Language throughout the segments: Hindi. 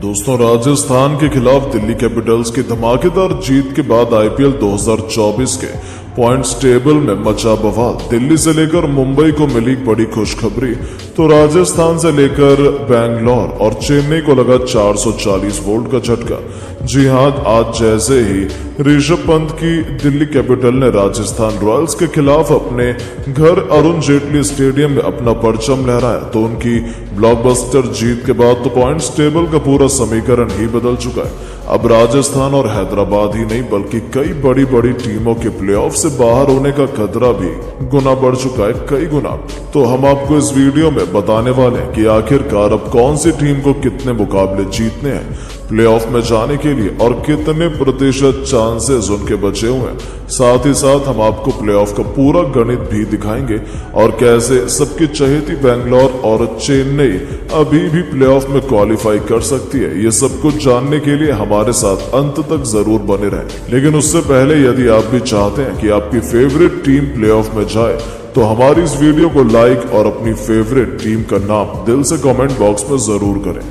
दोस्तों, राजस्थान के खिलाफ दिल्ली कैपिटल्स की धमाकेदार जीत के बाद आईपीएल 2024 के पॉइंट्स टेबल में मचा बवाल। दिल्ली से लेकर मुंबई को मिली बड़ी खुशखबरी, तो राजस्थान से लेकर बैंगलोर और चेन्नई को लगा 440 वोल्ट का झटका। जी हां, आज जैसे ही ऋषभ पंत की दिल्ली कैपिटल ने राजस्थान रॉयल्स के खिलाफ अपने घर अरुण जेटली स्टेडियम में अपना परचम लहराया, तो उनकी ब्लॉकबस्टर जीत के बाद तो पॉइंट्स टेबल का पूरा समीकरण ही बदल चुका है। अब राजस्थान और हैदराबाद ही नहीं बल्कि कई बड़ी बड़ी टीमों के प्लेऑफ से बाहर होने का खतरा भी गुना बढ़ चुका है, कई गुना। तो हम आपको इस वीडियो में बताने वाले हैं कि आखिरकार अब कौन सी टीम को कितने मुकाबले जीतने हैं प्लेऑफ में जाने के लिए और कितने प्रतिशत चांसेस उनके बचे हुए हैं। साथ ही साथ हम आपको प्लेऑफ का पूरा गणित भी दिखाएंगे और कैसे सबकी चहेती बैंगलोर और चेन्नई अभी भी प्लेऑफ में क्वालिफाई कर सकती है। ये सब कुछ जानने के लिए हमारे साथ अंत तक जरूर बने रहें। लेकिन उससे पहले यदि आप भी चाहते हैं कि आपकी फेवरेट टीम प्लेऑफ में जाए, तो हमारी इस वीडियो को लाइक और अपनी फेवरेट टीम का नाम दिल से कमेंट बॉक्स में जरूर करें।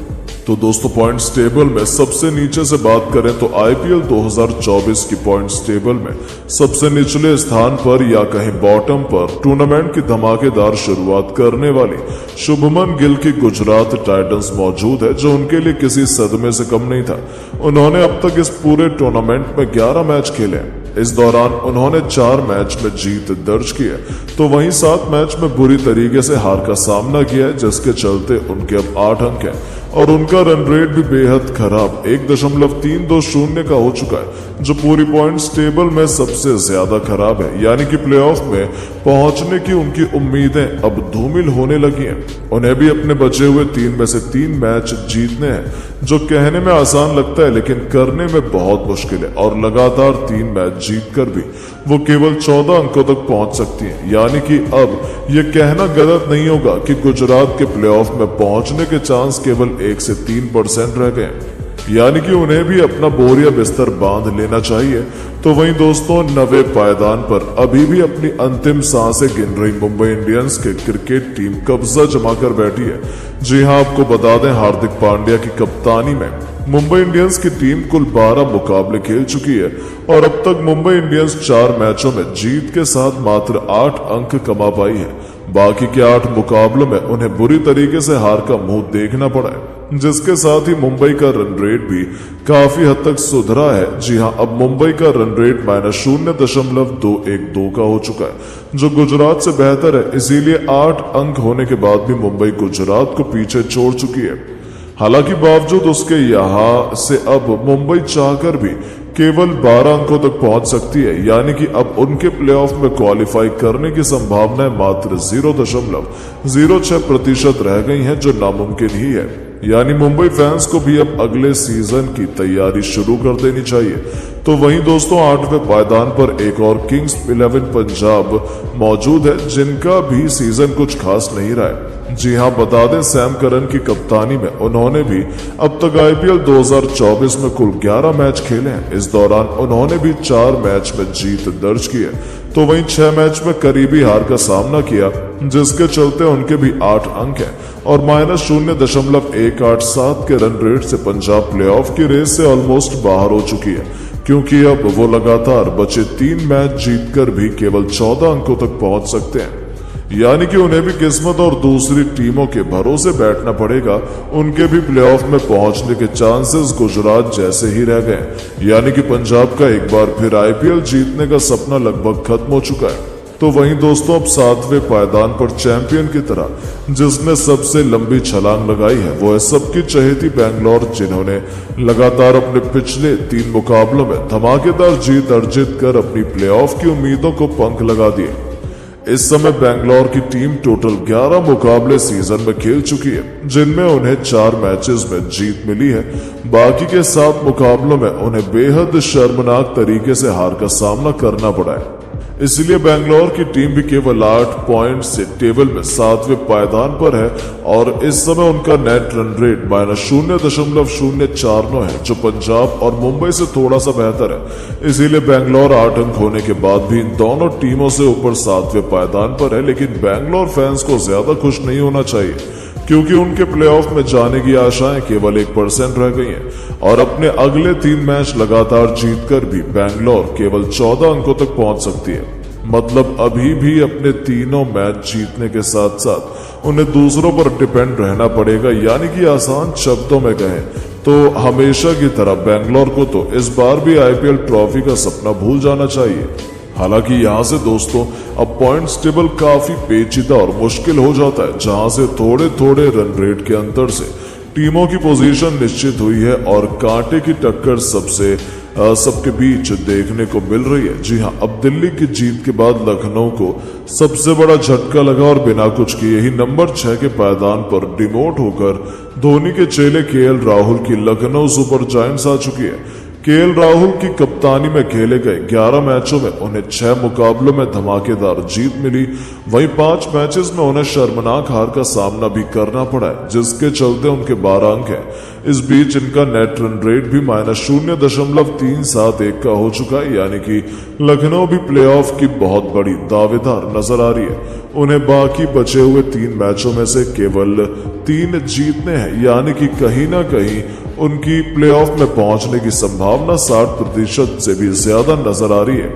तो दोस्तों, पॉइंट्स टेबल में सबसे नीचे से बात करें तो आईपीएल 2024 की पॉइंट्स टेबल में सबसे निचले स्थान पर या कहीं बॉटम पर टूर्नामेंट की धमाकेदार शुरुआत करने वाली शुभमन गिल की गुजरात टाइटंस मौजूद है, जो उनके लिए किसी सदमे से कम नहीं था। उन्होंने अब तक इस पूरे टूर्नामेंट में 11 मैच खेले हैं। इस दौरान उन्होंने 4 मैच में जीत दर्ज की है, तो वहीं 7 मैच में बुरी तरीके से हार का सामना किया है, जिसके चलते उनके अब 8 अंक हैं और उनका रन रेट भी बेहद खराब 1.320 का हो चुका है, जो पूरी पॉइंट्स टेबल में सबसे ज्यादा खराब है। यानी कि प्लेऑफ में पहुंचने की उनकी उम्मीदें अब धूमिल होने लगी हैं। उन्हें भी अपने बचे हुए 3 में से 3 मैच जीतने हैं, जो कहने में आसान लगता है लेकिन करने में बहुत मुश्किल है। और लगातार 3 मैच जीतकर भी वो केवल 14 अंकों तक पहुंच सकती हैं। यानी कि अब यह कहना गलत नहीं होगा कि गुजरात के प्लेऑफ में पहुंचने के चांस केवल 1 से 3% रह गए, यानी कि उन्हें भी अपना बोरिया बिस्तर बांध लेना चाहिए। तो वहीं दोस्तों, नवे पायदान पर अभी भी अपनी अंतिम सांसें गिन रही मुंबई इंडियंस की क्रिकेट टीम कब्जा जमाकर बैठी है। जी हां, आपको बता दें, हार्दिक पांड्या की कप्तानी में मुंबई इंडियंस की टीम कुल 12 मुकाबले खेल चुकी है और अब तक मुंबई इंडियंस 4 मैचों में जीत के साथ मात्र 8 अंक कमा पाई है। बाकी के 8 मुकाबलों में उन्हें बुरी तरीके से हार का मुंह देखना पड़ा है, जिसके साथ ही मुंबई का रन रेट भी काफी हद तक सुधरा है। जी हां, अब मुंबई का रन रेट -0.212 का हो चुका है, जो गुजरात से बेहतर है। इसीलिए 8 अंक होने के बाद भी मुंबई गुजरात को पीछे छोड़ चुकी है। हालांकि बावजूद उसके यहां से अब मुंबई चाहकर भी केवल 12 अंकों तक पहुंच सकती है। यानी कि अब उनके प्लेऑफ में क्वालिफाई करने की संभावनाएं मात्र 0.06% रह गई हैं, जो नामुमकिन ही है। यानी मुंबई फैंस को भी अब अगले सीजन की तैयारी शुरू कर देनी चाहिए। तो वहीं दोस्तों, 8वें पायदान पर एक और किंग्स 11 पंजाब मौजूद है, जिनका भी सीजन कुछ खास नहीं रहा है। जी हां, बता दें, सैम करन की कप्तानी में उन्होंने भी अब तक आईपीएल 2024 में कुल 11 मैच खेले हैं। इस दौरान उन्होंने भी 4 मैच में जीत दर्ज की है, तो वहीं 6 मैच में करीबी हार का सामना किया, जिसके चलते उनके भी 8 अंक हैं और -0.187 के रन रेट से पंजाब प्लेऑफ की रेस से ऑलमोस्ट बाहर हो चुकी है, क्योंकि अब वो लगातार बचे 3 मैच जीतकर भी केवल 14 अंकों तक पहुंच सकते हैं। यानी कि उन्हें भी किस्मत और दूसरी टीमों के भरोसे बैठना पड़ेगा। उनके भी प्लेऑफ में पहुंचने के चांसेस गुजरात जैसे ही रह गए। यानी कि पंजाब का एक बार फिर आईपीएल जीतने का सपना लगभग खत्म हो चुका है। तो वहीं दोस्तों, अब 7वें पायदान पर चैंपियन की तरह जिसने सबसे लंबी छलांग लगाई है, वो है सबकी चहेती बैंगलोर, जिन्होंने लगातार अपने पिछले 3 मुकाबलों में धमाकेदार जीत अर्जित कर अपनी प्लेऑफ की उम्मीदों को पंख लगा दिए। इस समय बैंगलोर की टीम टोटल 11 मुकाबले सीजन में खेल चुकी है, जिनमें उन्हें 4 मैचेस में जीत मिली है। बाकी के 7 मुकाबलों में उन्हें बेहद शर्मनाक तरीके से हार का सामना करना पड़ा है। इसलिए बैंगलोर की टीम भी केवल 8 पॉइंट से टेबल में 7वें पायदान पर है और इस समय उनका नेट रन रेट -0.049 है, जो पंजाब और मुंबई से थोड़ा सा बेहतर है। इसीलिए बैंगलोर 8 अंक होने के बाद भी इन दोनों टीमों से ऊपर 7वें पायदान पर है। लेकिन बैंगलोर फैंस को ज्यादा खुश नहीं होना चाहिए, क्योंकि उनके प्लेऑफ में जाने की आशाएं केवल 1% रह गई हैं और अपने अगले 3 मैच लगातार जीतकर भी बैंगलोर केवल 14 अंकों तक पहुंच सकती है। मतलब अभी भी अपने तीनों मैच जीतने के साथ साथ उन्हें दूसरों पर डिपेंड रहना पड़ेगा। यानी कि आसान शब्दों में कहें तो हमेशा की तरह बैंगलोर को तो इस बार भी आईपीएल ट्रॉफी का सपना भूल जाना चाहिए। हालांकि यहां से दोस्तों अब पॉइंट्स टेबल काफी पेचीदा और मुश्किल हो जाता है, जहां से थोड़े थोड़े रन रेट के अंतर से टीमों की पोजीशन निश्चित हुई है और कांटे की टक्कर सबके बीच देखने को मिल रही है। जी हां, अब दिल्ली की जीत के बाद लखनऊ को सबसे बड़ा झटका लगा और बिना कुछ किए ही नंबर 6 के पायदान पर डिमोट होकर धोनी के चेले केएल राहुल की लखनऊ सुपर जायंट्स आ चुकी है। केएल राहुल की कप्तानी में खेले गए 11 मैचों में उन्हें 6 मुकाबलों में धमाकेदार जीत मिली। वहीं 5 मैचेस में उन्हें शर्मनाक हार का सामना भी करना पड़ा है, जिसके चलते उनके 12 अंक हैं। इस बीच इनका नेट रन रेट भी -0.371 का हो चुका है। यानी कि लखनऊ भी प्लेऑफ की बहुत बड़ी दावेदार नजर आ रही है। उन्हें बाकी बचे हुए 3 मैचों में से केवल 3 जीतने हैं, यानी कि कहीं ना कहीं उनकी प्लेऑफ में पहुंचने की संभावना 60% से भी ज्यादा नजर आ रही है।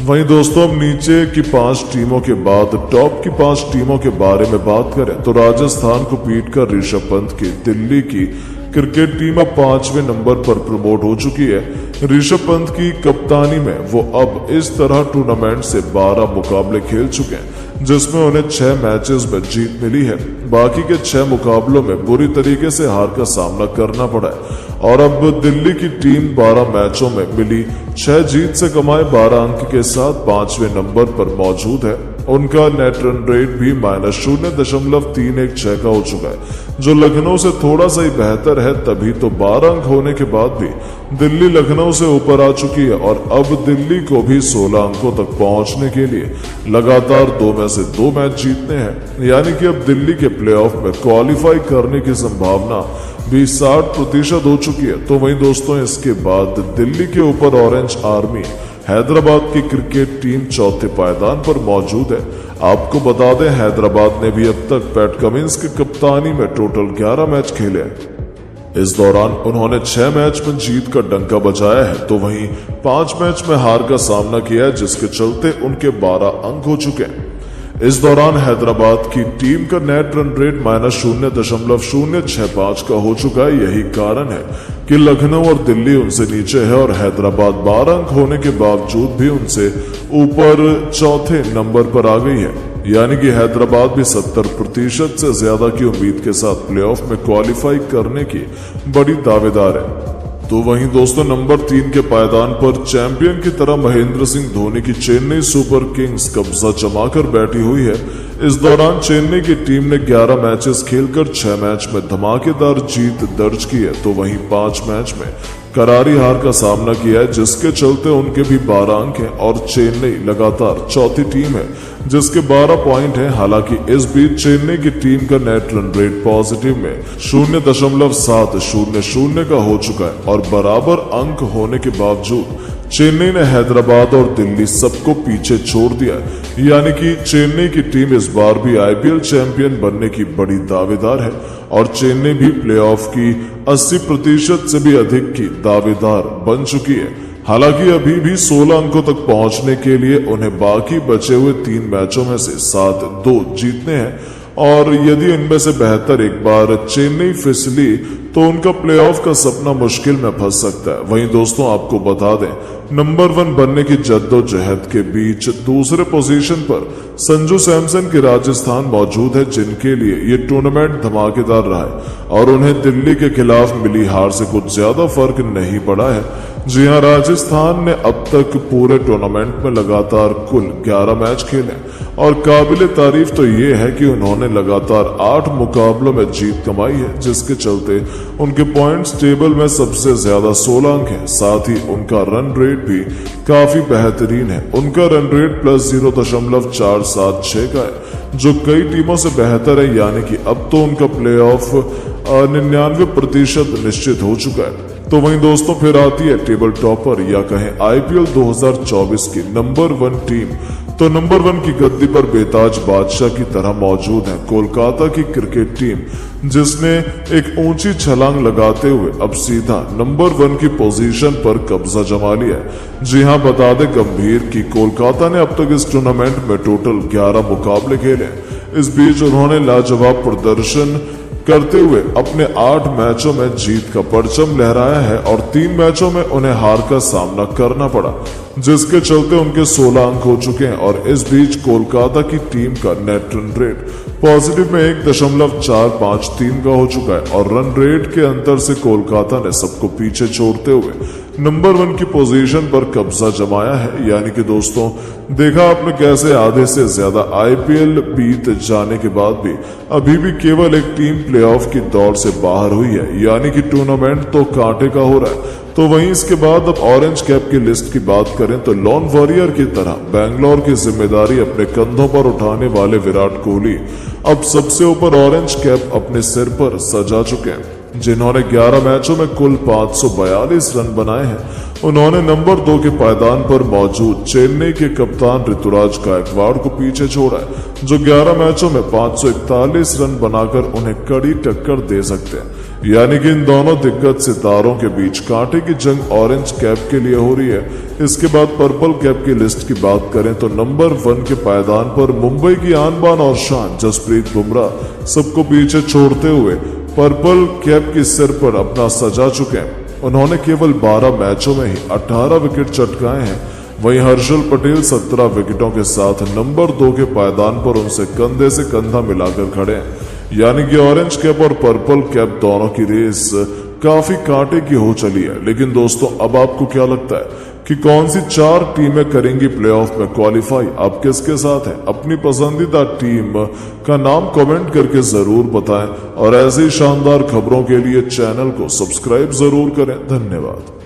वहीं दोस्तों अब नीचे की 5 टीमों के बाद टॉप की 5 टीमों के बारे में बात करें तो राजस्थान को पीटकर ऋषभ पंत की दिल्ली की क्रिकेट टीम अब 5वें नंबर पर प्रमोट हो चुकी है। ऋषभ पंत की कप्तानी में वो अब इस तरह टूर्नामेंट से 12 मुकाबले खेल चुके हैं, जिसमें उन्हें 6 मैचेस में जीत मिली है। बाकी के 6 मुकाबलों में बुरी तरीके से हार का सामना करना पड़ा है और अब दिल्ली की टीम 12 मैचों में मिली 6 जीत से कमाए 12 अंक के साथ 5वें नंबर पर मौजूद है। उनका नेट रन रेट भी -0.316 का हो चुका है, जो लखनऊ से थोड़ा सा ही बेहतर है। तभी तो 12 अंक होने के बाद भी दिल्ली लखनऊ से ऊपर आ चुकी है और अब दिल्ली को भी 16 अंकों तक पहुंचने के लिए लगातार 2 में से 2 मैच जीतने हैं। यानी कि अब दिल्ली के प्लेऑफ में क्वालिफाई करने की संभावना भी 60% हो चुकी है। तो वहीं दोस्तों इसके बाद दिल्ली के ऊपर ऑरेंज आर्मी हैदराबाद की क्रिकेट टीम 4थे पायदान पर मौजूद है। आपको बता दें हैदराबाद ने भी अब तक पैट कमिंस की कप्तानी में टोटल 11 मैच खेले हैं। इस दौरान उन्होंने 6 मैच में जीत का डंका बजाया है, तो वहीं 5 मैच में हार का सामना किया है, जिसके चलते उनके 12 अंक हो चुके हैं। इस दौरान हैदराबाद की टीम का नेट रन रेट -0.065 का हो चुका है। यही कारण है कि लखनऊ और दिल्ली उनसे नीचे है और हैदराबाद 12 अंक होने के बावजूद भी उनसे ऊपर 4थे नंबर पर आ गई है। यानी कि हैदराबाद भी 70% से ज्यादा की उम्मीद के साथ प्लेऑफ में क्वालिफाई करने की बड़ी दावेदार है। तो वहीं दोस्तों नंबर 3 के पायदान पर चैंपियन की तरह महेंद्र सिंह धोनी की चेन्नई सुपर किंग्स कब्जा जमाकर बैठी हुई है। इस दौरान चेन्नई की टीम ने 11 मैचेस खेलकर 6 मैच में धमाकेदार जीत दर्ज की है, तो वहीं 5 मैच में करारी हार का सामना किया है, जिसके चलते उनके भी 12 अंक हैं और चेन्नई लगातार 4थी टीम है जिसके 12 पॉइंट हैं। हालांकि इस बीच चेन्नई की टीम का नेट रन रेट पॉजिटिव में 0.700 का हो चुका है और बराबर अंक होने के बावजूद चेन्नई ने हैदराबाद और दिल्ली सबको पीछे छोड़ दिया। यानी कि चेन्नई की टीम इस बार भी आईपीएल चैंपियन बनने की बड़ी दावेदार है और चेन्नई भी प्लेऑफ की 80% से भी अधिक की दावेदार बन चुकी है। हालांकि अभी भी 16 अंकों तक पहुंचने के लिए उन्हें बाकी बचे हुए 3 मैचों में से 7-2 जीतने हैं और यदि इनमें से बेहतर एक बार चेन्नई फिसली तो उनका प्लेऑफ का सपना मुश्किल में फंस सकता है। वहीं दोस्तों आपको बता दें नंबर 1 बनने की जद्दोजहद के बीच दूसरे पोजीशन पर संजू सैमसन की राजस्थान मौजूद है, जिनके लिए ये टूर्नामेंट धमाकेदार रहा है और उन्हें दिल्ली के खिलाफ मिली हार से कुछ ज्यादा फर्क नहीं पड़ा है। जी हां, राजस्थान ने अब तक पूरे टूर्नामेंट में लगातार कुल 11 मैच खेले और काबिले तारीफ तो ये है कि उन्होंने लगातार 8 मुकाबलों में जीत कमाई है, जिसके चलते उनके पॉइंट्स टेबल में सबसे ज्यादा 16 अंक है। साथ ही उनका रन रेट भी काफी बेहतरीन है। उनका रन रेट +0.476 का है, जो कई टीमों से बेहतर है। यानी कि अब तो उनका प्लेऑफ 99% निश्चित हो चुका है। तो वहीं दोस्तों फिर आती है टेबल टॉपर या कहें आईपीएल 2024 की नंबर 1 टीम तो नंबर 1 की गद्दी पर बेताज बादशाह की तरह मौजूद है कोलकाता की क्रिकेट टीम, जिसने एक ऊंची छलांग लगाते हुए अब सीधा नंबर 1 की पोजीशन पर कब्जा जमा लिया है। जी हां, बता दें गंभीर कि कोलकाता ने अब तक इस टूर्नामेंट में टोटल 11 मुकाबले खेले। इस बीच उन्होंने लाजवाब प्रदर्शन करते हुए अपने 8 मैचों में जीत का परचम लहराया है और 3 मैचों में उन्हें हार का सामना करना पड़ा, जिसके चलते उनके 16 अंक हो चुके हैं। और इस बीच कोलकाता की टीम का नेट रन रेट पॉजिटिव में 1.453 का हो चुका है और रन रेट के अंतर से कोलकाता ने सबको पीछे छोड़ते हुए नंबर 1 की पोजीशन पर कब्जा जमाया है। यानी कि दोस्तों, देखा आपने कैसे आधे से ज्यादा आईपीएल बीत जाने के बाद भी अभी भी केवल एक टीम प्लेऑफ की दौड़ से बाहर हुई है, यानी कि टूर्नामेंट तो कांटे का हो रहा है। तो वहीं इसके बाद अब ऑरेंज कैप की लिस्ट की बात करें तो लॉन वॉरियर की तरह बेंगलोर की जिम्मेदारी अपने कंधों पर उठाने वाले विराट कोहली अब सबसे ऊपर ऑरेंज कैप अपने सिर पर सजा चुके हैं, जिन्होंने 11 मैचों में कुल 542 रन बनाए हैं। उन्होंने नंबर 2 के पायदान पर मौजूद चेन्नई के कप्तान ऋतुराज गायकवाड़ को पीछे छोड़ा है, जो 11 मैचों में 541 रन बनाकर उन्हें कड़ी टक्कर दे सकते हैं। यानी कि इन दोनों दिग्गज सितारों के बीच कांटे की जंग ऑरेंज कैप के लिए हो रही है। इसके बाद पर्पल कैप की लिस्ट की बात करें तो नंबर 1 के पायदान पर मुंबई की आन बान और शान जसप्रीत बुमराह सबको पीछे छोड़ते हुए पर्पल कैप की सिर पर अपना सजा चुके हैं। उन्होंने केवल 12 मैचों में ही 18 विकेट चटकाए हैं। वहीं हर्षल पटेल 17 विकेटों के साथ नंबर 2 के पायदान पर उनसे कंधे से कंधा मिलाकर खड़े हैं। यानी कि ऑरेंज कैप और पर्पल कैप दोनों की रेस काफी कांटे की हो चली है। लेकिन दोस्तों, अब आपको क्या लगता है कि कौन सी 4 टीमें करेंगी प्लेऑफ में क्वालिफाई? आप किसके साथ हैं? अपनी पसंदीदा टीम का नाम कमेंट करके जरूर बताएं और ऐसी शानदार खबरों के लिए चैनल को सब्सक्राइब जरूर करें। धन्यवाद।